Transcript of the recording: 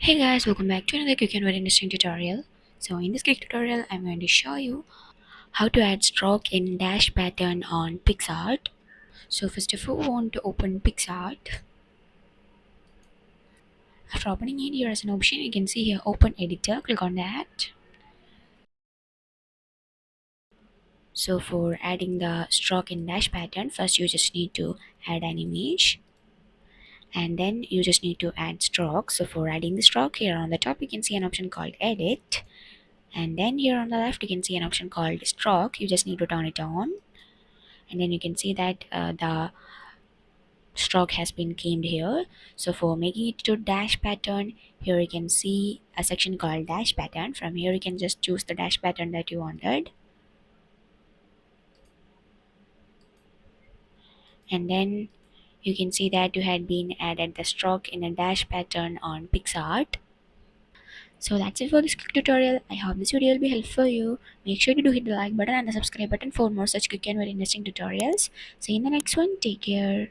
Hey guys, welcome back to another quick and very interesting tutorial. So in this quick tutorial, I'm going to show you how to add stroke in dash pattern on Picsart. So first of all, we want to open Picsart. After opening it, here is an option. You can see here open editor, click on that. So for adding the stroke in dash pattern, first you just need to add an image and then you just need to add stroke. So for adding the stroke, here on the top you can see an option called edit, and then here on the left you can see an option called stroke. You just need to turn it on, and then you can see that the stroke has been keyed here. So for making it to dash pattern, here you can see a section called dash pattern. From here you can just choose the dash pattern that you wanted, and then you can see that you had been added the stroke in a dash pattern on Picsart. So that's it for this quick tutorial. I hope this video will be helpful for you. Make sure to do hit the like button and the subscribe button for more such quick and very interesting tutorials. See you in the next one. Take care.